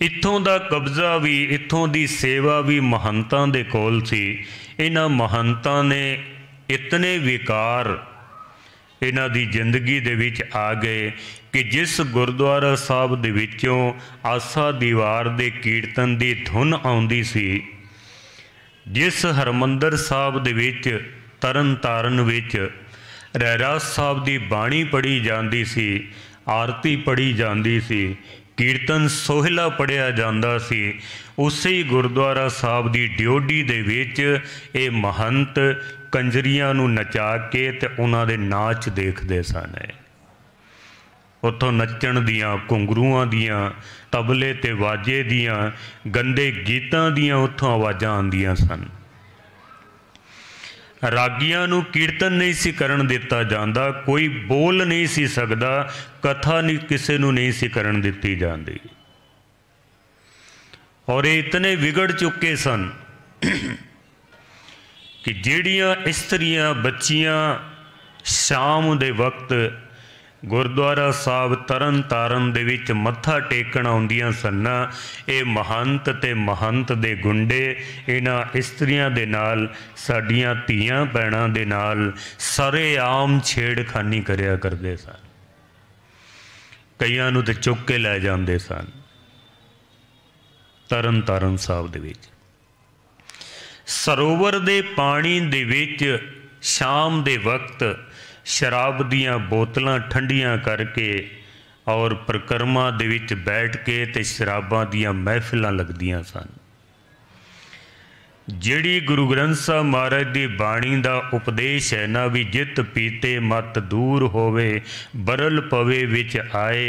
इत्थों दा कब्जा भी, इत्थों दी सेवा भी महंतां दे कोल सी। इन्हां महंतां ने इतने विकार इन्हां दी जिंदगी दे विच आ गए कि जिस गुरुद्वारा साहब दे विचों आसा दीवार दे कीर्तन दी धुन आउंदी सी, जिस हरमंदर साहब दे विच तरन तारण विच रहरास साहब दी बाणी पढ़ी जाती सी, आरती पढ़ी जाती सी, कीर्तन सोहला पढ़िया जाता सी, उसे ही गुरुद्वारा साहब की ड्योढ़ी दे विच ये महंत कंजरियां नूं नचा के ते उन्हां दे नाच देखते सन। उत्थों नच्चण दियां, घुंघरूआं दियां, तबले ते वाजे दियां, गंदे गीतां दियां उत्थों आवाज़ां आंदियां सन। रागियां नूं कीर्तन नहीं सी करन दिता जांदा, कोई बोल नहीं सी सकदा, कथा नहीं किसी नूं नहीं सी करन दिती जांदी। और ये इतने बिगड़ चुके सन कि जिहड़ियां इस्त्रियां बच्चियां शाम दे वक्त गुरुद्वारा साहब तरन ताਰਨ ਦੇ ਵਿੱਚ ਮੱਥਾ ਟੇਕਣ ਆਉਂਦੀਆਂ ਸਨ। ਇਹ ਮਹੰਤ ਤੇ ਮਹੰਤ ਦੇ ਗੁੰਡੇ ਇਹਨਾਂ ਇਸਤਰੀਆਂ ਦੇ ਨਾਲ, ਸਾਡੀਆਂ ਧੀਆਂ ਭੈਣਾਂ ਦੇ ਨਾਲ ਸਰੇਆਮ ਛੇੜਖਾਨੀ ਕਰਿਆ ਕਰਦੇ ਸਨ। ਕਈਆਂ ਨੂੰ ਤੇ ਚੁੱਕ ਕੇ ਲੈ ਜਾਂਦੇ ਸਨ। तरन तारण साहब दे विच सरोवर दे पानी दे विच शाम दे वक्त शराब दियां बोतलां ठंडियां करके और परिक्रमा दे विच बैठ के ते शराबां दियां महफिलां लगदियां सन। जिहड़ी गुरु ग्रंथ साहब महाराज दी बाणी दा उपदेश है ना भी जित पीते मत दूर होवे, बरल पवे विच आए,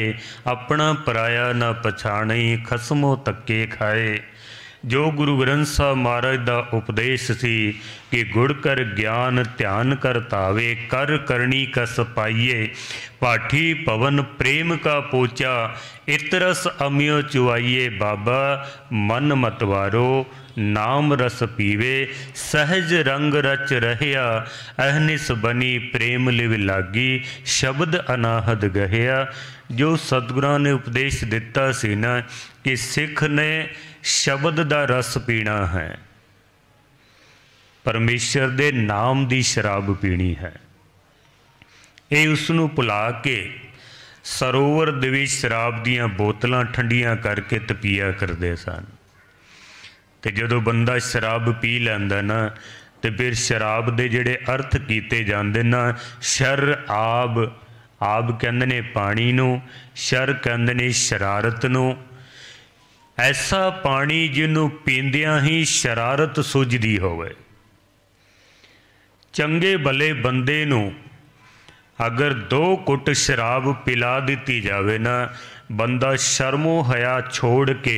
अपना पराया ना पछाणे, खसमो तक्के खाए। जो गुरु ग्रंथ साहब महाराज दा उपदेश सी कि गुड़ कर ज्ञान ध्यान कर तावे, कर करनी कस पाइए, पाठी पवन प्रेम का पोचा, इतरस अमियो चुआइए, बाबा मन मतवारो, नाम रस पीवे, सहज रंग रच रहया, अहनिस बनी प्रेम लिव लागी, शब्द अनाहद गहिया। जो सतगुरां ने उपदेश दिता सी ना कि सिख ने शब्द दा रस पीना है, परमेश्वर दे नाम दी शराब पीनी है। ये उसनूं भुला के सरोवर दे विच शराब दियां बोतलां ठंडियां करके तपीया करदे सन। ते जदों बंदा शराब पी लैंदा ना ते फिर शराब दे जिहड़े अर्थ कीते जांदे ना, शर आब, आब कहंदे ने पानी नूं, शर कहंदे ने शरारत नूं। ऐसा पानी जिन्हों पींदियां ही शरारत सुझदी होवे। चंगे भले बंदे नूं अगर 2 घुट शराब पिला दी जावे ना, बंदा शर्मो हया छोड़ के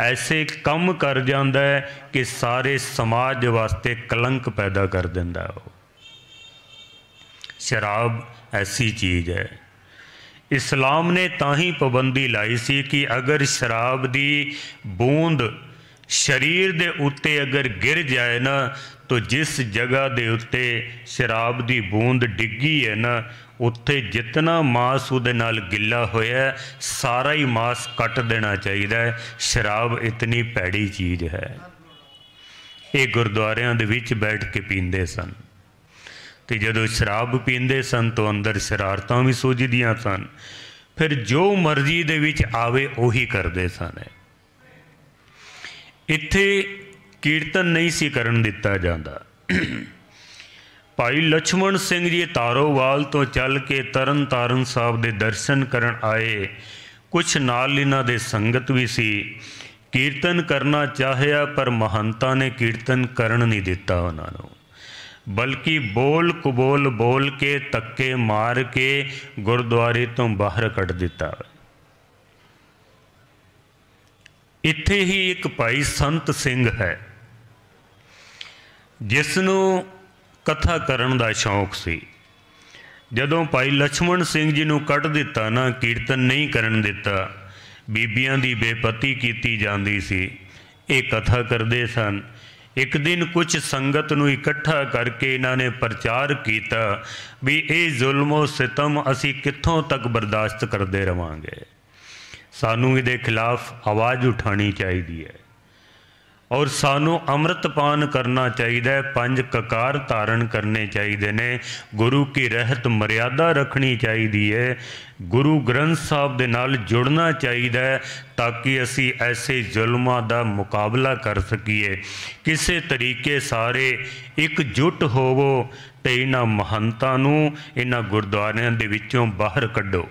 ऐसे कम कर जांदा है कि सारे समाज वास्ते कलंक पैदा कर दिंदा है। शराब ऐसी चीज़ है। इस्लाम ने ताही पाबंदी लाई सी कि अगर शराब दी बूंद शरीर दे उत्ते अगर गिर जाए ना, तो जिस जगह दे उत्ते शराब दी बूंद डिग्गी है ना, उत्थे जितना मांस उहदे नाल गिला होया सारा ही मांस कट देना चाहिए। शराब इतनी भैड़ी चीज़ है। ये गुरुद्वारियां दे विच बैठ के पींदे सन। तो जदों शराब पींदे सन तो अंदर शरारतां भी सुझदियां सन। फिर जो मर्जी दे विच आवे उही करदे सन। इत्थे कीर्तन नहीं सी करन दिता जांदा। भाई लक्ष्मण सिंह जी तारोवाल तो चल के तरन तारण साहब दे दर्शन करन आए। कुछ नाल इन्हां दे संगत भी सी। कीर्तन करना चाहिया पर महंता ने कीर्तन करन नहीं दिता उन्हां नूं, बल्कि बोल कबोल बोल के तक्के मार के गुरुद्वारे तो बाहर कढ़ दिता। इत्थे ही एक भाई संत सिंह है जिसनों कथा करन दा शौक सी। जदों भाई लक्ष्मण सिंह जी नूं कढ़ दिता ना, कीर्तन नहीं करन दिता, बीबियां दी बेपत्ती कीती जांदी सी। ये कथा करदे सन। एक दिन कुछ संगत नूं इकट्ठा करके इन्हां ने प्रचार किया भी ये जुल्मो सितम असी कित्थों तक बर्दाश्त करते रवांगे, सानू इहदे खिलाफ आवाज़ उठानी चाहिए है और सानू अमृतपान करना चाहिए। 5 ककार धारण करने चाहिए ने, गुरु की रहत मर्यादा रखनी चाहिए है, गुरु ग्रंथ साहब दे नाल जुड़ना चाहिए ताकि असी ऐसे जुल्मां दा मुकाबला कर सकीए। किसी तरीके सारे एकजुट होवो ते इन्हां महंतां नूं इन्हां गुरुद्वारियां दे विचों बाहर कड्डो।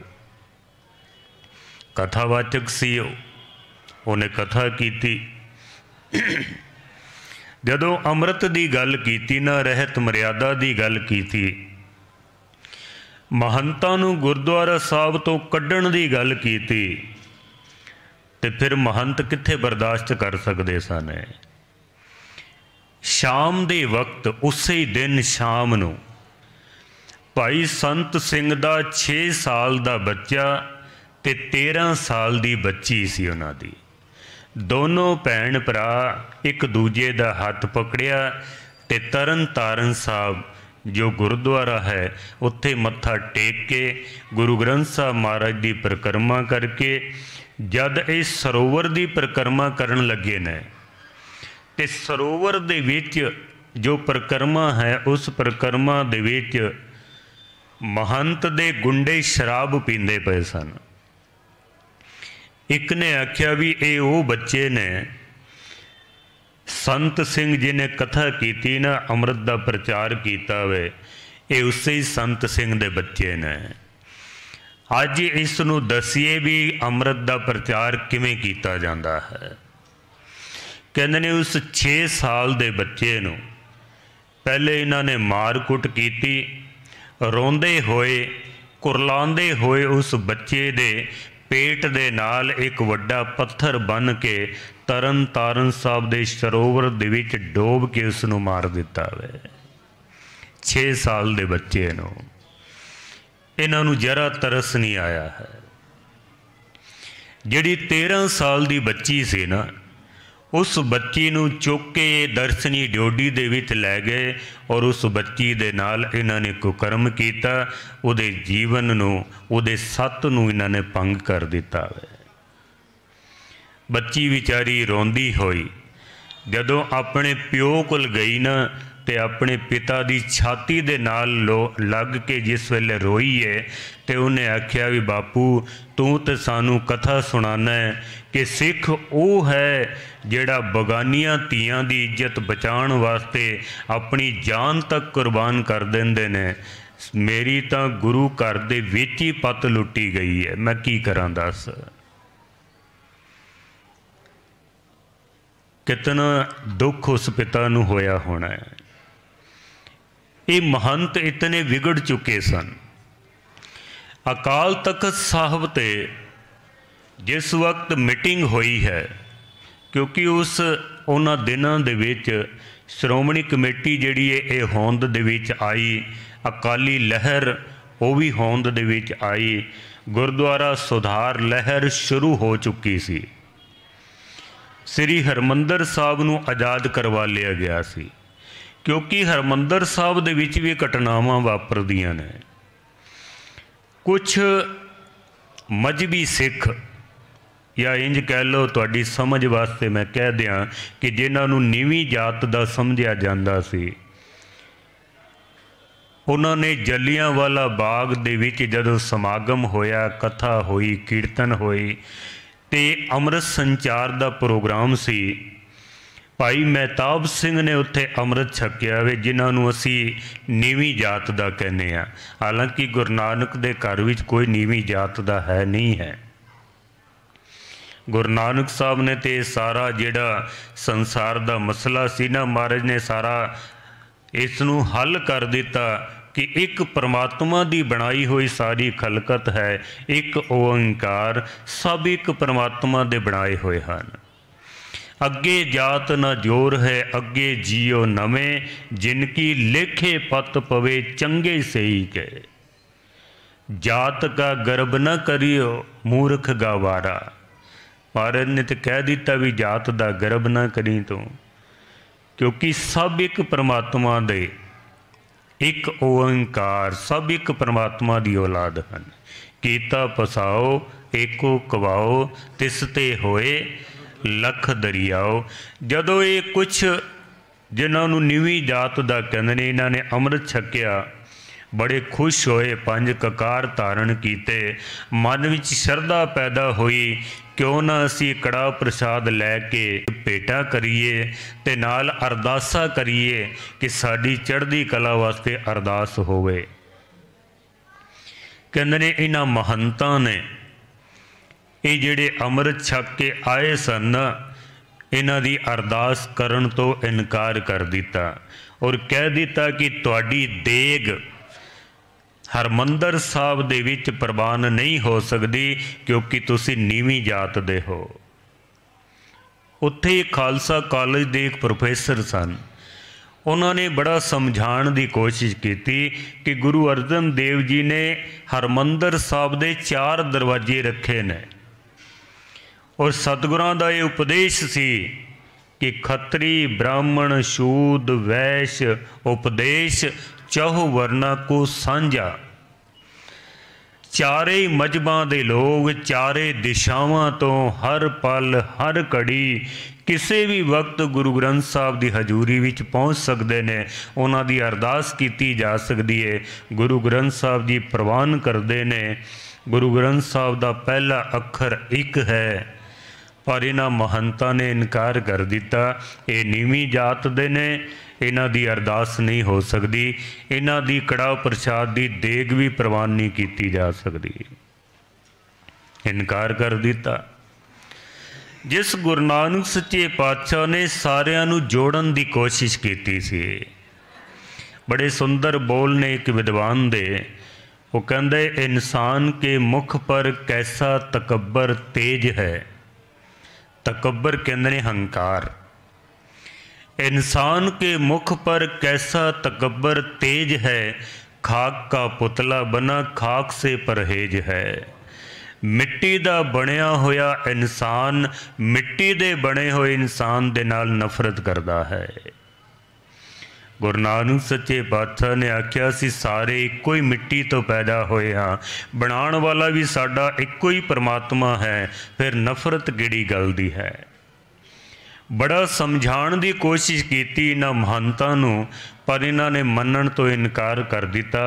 कथावाचक सी उन्हें कथा की। जदों अमृत की गल की ना, रहत मर्यादा की गल की, महंतां नूं गुरुद्वारा साहब तो कड्ढण की गल की, ते फिर महंत कित्थे बर्दाश्त कर सकते सन। शाम दे वक्त उसे दिन शाम नूं भाई संत सिंह दा 6 साल दा बच्चा ते 13 साल दी बच्ची सी। उन्हां दी दोनों भैन भरा एक दूजे का हाथ पकड़िया ते तरन तारण साहब जो गुरुद्वारा है उत्थे मत्था टेक के गुरु ग्रंथ साहब महाराज की परिक्रमा करके जद इस सरोवर की परिक्रमा करन लगे ने ते सरोवर दे विच जो परिक्रमा है उस परिक्रमा दे विच महंत दे गुंडे शराब पींदे पे सन। एक ने आख्या भी ये वो बच्चे ने संत सिंह जी ने कथा की ना अमृत का प्रचार किया वे, ये उससे ही संत सिंह दे बच्चे ने। अज इसनूं दसीए भी अमृत का प्रचार किवें कीता जांदा है। कहंदे ने उस 6 साल दे बच्चे नूं पहले इन्हां ने मार कुट कीती, रोंदे होए कुरलांदे होए उस बच्चे दे पेट दे नाल एक वड्डा पत्थर बन के तरन तारण साहब दे सरोवर दे विच डोब के उसनूं मार दिता वे। 6 साल दे बच्चे नूं इन्हां नूं जरा तरस नहीं आया है। जिहड़ी 13 साल दी बच्ची सी ना उस बच्ची नूं चुक के दर्शनी ड्योडी दे विच लै गए और उस बच्ची दे नाल इन्हां ने कुकर्म कीता, उहदे जीवन नूं उहदे सत नूं इन्हां ने भंग कर दिता वे। बच्ची विचारी रोंदी होई जदों अपने प्यो कोल गई ना ते अपने पिता दी छाती दे नाल लग के जिस वेले रोई है ते उन्हें आख्या भी बापू तू तो सानू कथा सुनाना है कि सिख वो है जिहड़ा बगानियां धीआं दी इज्जत बचाउण वास्ते अपनी जान तक कुर्बान कर देंदे ने। मेरी तां गुरु घर दे विच ही पत लुटी गई है, मैं की करां दस। कितना दुख उस पिता नूं होया होना है। ये महंत इतने विगड़ चुके सन। अकाल तख्त साहब ते जिस वक्त मीटिंग हुई है, क्योंकि उस उन्हां दिनां दे विच श्रोमणी कमेटी जिहड़ी है ये होंद दे विच आई, अकाली लहर वो भी होंद दे विच आई, गुरुद्वारा सुधार लहर शुरू हो चुकी सी। श्री हरमंदर साहब नूं आज़ाद करवा लिया गया सी, क्योंकि हरमंदर साहब दे विच भी घटनावां वापरदियां ने। कुछ मजहबी सिख या इंज कह लो तुहाडी समझ वास्ते मैं कह दियां कि जिन्हां नूं नीवीं जात दा समझिया जांदा सी, उन्होंने जलियांवाला बाग दे विच जदों समागम होया, कथा हुई, कीर्तन हुई ते अमृत संचार दा प्रोग्राम सी, भाई महताब सिंह ने उत्थे अमृत छकिया वे, जिन्हां नूं असीं नीवीं जात दा कहने आ। हालांकि गुरु नानक दे घर विच कोई नीवीं जात दा है नहीं है। गुरु नानक साहब ने ते सारा जिहड़ा संसार दा मसला सी ना, महाराज ने सारा इस नूं हल कर दिता कि एक परमात्मा दी बनाई हुई सारी खलकत है, एक ओंकार, सब एक परमात्मा दे बनाए हुए हैं। अगे जात न जोर है, अगे जियो नवें, जिनकी लेखे पत पवे चंगे से ही के। जात का गर्भ न करियो मूर्ख गवारा। महाराज ने तो कह दिता भी जात का गर्भ न करी तू, क्योंकि सब एक परमात्मा दे, एक ओंकार, सब एक परमात्मा की औलाद हैं। कीता पसाओ एको कवाओ, तिसते होए लख दरियाओ। जदों ये कुछ जिन्होंने नीवीं जात का कहते ने, इन्हों ने अमृत छकिया, बड़े खुश होए, 5 ककार धारण किए, मन विच शरधा पैदा हुई, क्यों ना असी कड़ा प्रसाद लैके भेटा करिए ते नाल अरदासा करिए कि साडी चढ़दी कला वास्ते अरदास होवे। कहंदे ने इन्हां महंतां ने ये जिहड़े अमृत छक के आए सन, इन्हां दी अरदास करन तो इनकार कर दिता और कह दिता कि तुहाडी देग हरमंदर साहब दे विच प्रवान नहीं हो सकती, क्योंकि तुसी नीवीं जात दे हो। उत्थे खालसा कॉलेज दे एक प्रोफैसर सन, उन्होंने बड़ा समझाने की कोशिश की कि गुरु अर्जन देव जी ने हरमंदर साहब दे 4 दरवाजे रखे ने और सतगुरां दा ये उपदेश सी कि खत्री ब्राह्मण शूद वैश्य उपदेश चौह वर्ना को सांझा। चारे मजहबां दे लोग चारे दिशावां तो हर पल हर घड़ी किसी भी वक्त गुरु ग्रंथ साहब की हजूरी विच पहुँच सकते हैं। उन्हां दी अरदास की जा सकती है। गुरु ग्रंथ साहब जी प्रवान करते हैं। गुरु ग्रंथ साहब का पहला अखर एक है, पर इन्हां महंतां ने इनकार कर दिता। ये नीवीं जात दे ने, इन्हां दी अरदास नहीं हो सकती। इन्हां दी कड़ाह प्रसाद की देग भी प्रवान नहीं की जा सकती। इनकार कर दिता। जिस गुरु नानक सच्चे पातशाह ने सारियां नूं जोड़न की कोशिश की सी। बड़े सुंदर बोल ने एक विद्वान दे, वो कहंदे इंसान के मुख पर कैसा तकब्बर तेज है। तकब्बर कहंदे ने हंकार। इंसान के मुख पर कैसा तकब्बर तेज है, खाक का पुतला बना खाक से परहेज है। मिट्टी दा बनया होया इंसान मिट्टी दे बने हुए इंसान दे नाल नफरत करता है। गुरु नानक सच्चे पातशाह ने आख्या सी सारे इक्को ही मिट्टी तो पैदा होए हाँ, बनाण वाला भी साडा इक्को ही परमात्मा है, फिर नफरत किहड़ी गल दी है। बड़ा समझाण की कोशिश की इन्हां महंतां नूं, पर इन्हां ने मनण तो इनकार कर दिता।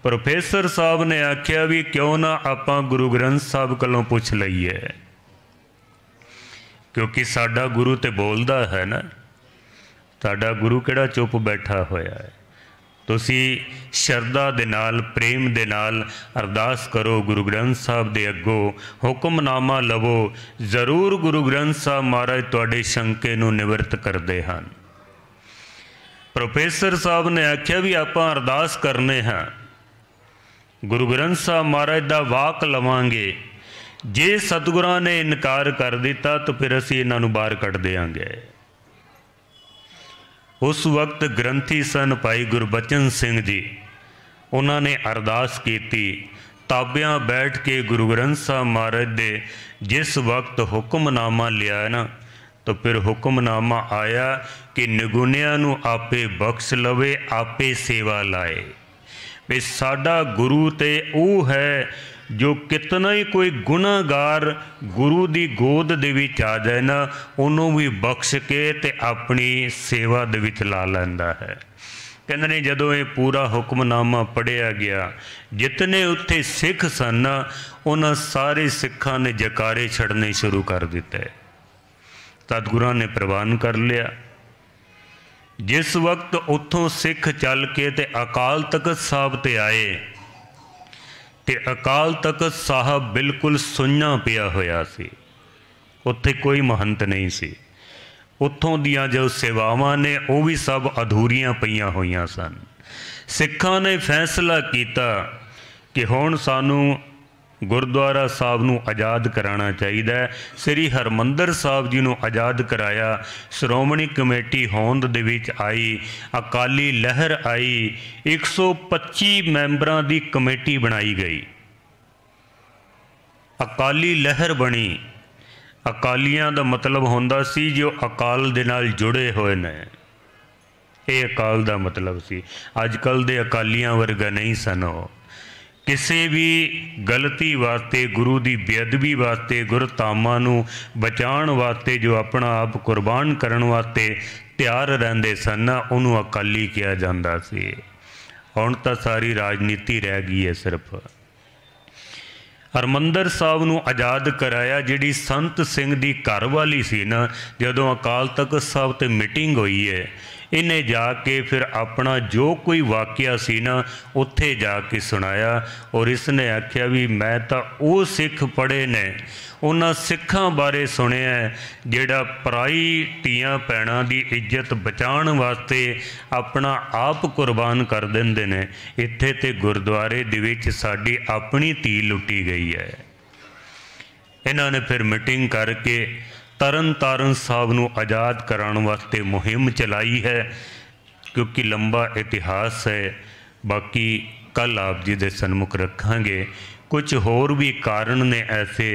प्रोफेसर साहब ने आख्या भी क्यों ना आपां गुरु ग्रंथ साहब कोलों पुछ लईए, क्योंकि साडा गुरु तो बोलदा है ना, साडा गुरु किहड़ा चुप बैठा होया है। तुसी शरदा दे नाल प्रेम दे नाल अरदास करो, गुरु ग्रंथ साहब दे अगों हुक्मनामा लवो, जरूर गुरु ग्रंथ साहब महाराज तुहाडे शंके नूं निवृत्त करदे हन। प्रोफेसर साहब ने आख्या भी आपां अरदास करने हाँ, गुरु ग्रंथ साहब महाराज दा वाक लवांगे। जे सतगुरां ने इनकार कर दिता तो फिर असीं इन्हां नूं बाहर कढ देंगे। उस वक्त ग्रंथी सन भाई गुरबचन सिंह जी, उन्होंने अरदास की ताबियां बैठ के गुरु ग्रंथ साहब महाराज दे जिस वक्त हुक्मनामा लिया ना, तो फिर हुक्मनामा आया कि निगुनिया नूं आपे बख्श लवे, आपे सेवा लाए। भी साडा गुरु ते वो है जो कितना ही कोई गुनाहगार गुरु की गोद दे विच आ जाए ना, उन्होंने भी बख्श के ते अपनी सेवा दे विच ला लैंदा है। कहते ने जदों ये पूरा हुक्मनामा पढ़िया गया, जितने उत्थे सिख सन उन्हां सारे सिखां ने जकारे छड़ने शुरू कर दिते। सतगुरां ने प्रवान कर लिया। जिस वक्त उत्थों सिख चल के ते अकाल तख्त साहब ते आए, ते अकाल तख्त साहब बिल्कुल सुन्ना पिया होया सी, उत्थे कोई महंत नहीं सी। उत्थों दियां जो सेवावां ने वो भी सब अधूरियां पईयां होईयां सन। सिखां ने फैसला किया कि हुण सानू गुरुद्वारा साहब नूं आज़ाद कराना चाहिए। श्री हरमंदर साहब जी नूं आज़ाद कराया। श्रोमणी कमेटी होंद दे विच आई, अकाली लहर आई, 125 मैंबरां दी कमेटी बनाई गई, अकाली लहर बनी। अकालियां दा मतलब होंदा सी जो अकाल दे नाल जुड़े हुए ने, ये अकाल दा मतलब सी। अजकल दे अकालियां वर्गा नहीं सन। किसी भी गलती वास्ते, गुरु की बेअदबी वास्ते, गुरधामां नूं बचाउण वास्ते जो अपना आप कुर्बान करन वास्ते तैयार रहिंदे सन, उन्होंने अकाली कहा जाता सी। हुण तां सारी राजनीति रह गई है। सिर्फ हरमंदर साहब नूं आज़ाद कराया। जिहड़ी संत सिंह दी घर वाली सी ना, जदों अकाल तख्त साहब ते मीटिंग हुई है, इन्हें जाके फिर अपना जो कोई वाकया सी ना उत्थे जाके सुनाया। और इसने आख्या भी मैं तो वो सिख पढ़े ने, उन्हां सिखां बारे सुनिया जिहड़ा पराई धीआं भैणां दी इज्जत बचाउण वास्ते अपना आप कुर्बान कर दिंदे ने। इत्थे ते गुरुद्वारे दे विच साडी अपनी धी लुटी गई है। इन्हां ने फिर मीटिंग करके तरन तारण साहब नूं आज़ाद कराने वास्ते मुहिम चलाई है, क्योंकि लंबा इतिहास है। बाकी कल आप जी दे सन्मुख रखांगे। कुछ होर भी कारण ने ऐसे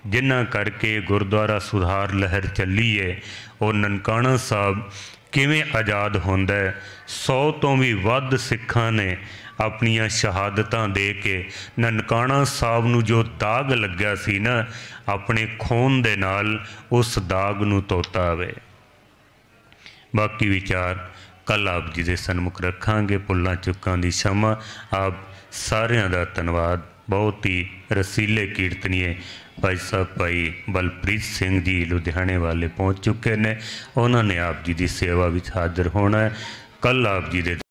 जिन्हां करके गुरुद्वारा सुधार लहर चली है। और ननकाना साहब किवें आज़ाद होंदा है। 100 तो भी वध सिखां ने अपनियां शहादतां दे के ननकाणा साहब नूं जो दाग लग्या सी ना, अपने खून दे नाल उस दाग नूं धोता वे। बाकी विचार कल आप जी के सन्मुख रखांगे। भुल्लां चुकां दी क्षमा। आप सारियां दा धन्नवाद। बहुत ही रसीले कीर्तनीय भाई साहब भाई बलप्रीत सिंह जी लुधियाने वाले पहुँच चुके हैं। उन्होंने आप जी की सेवा में हाजिर होना है। कल आप जी के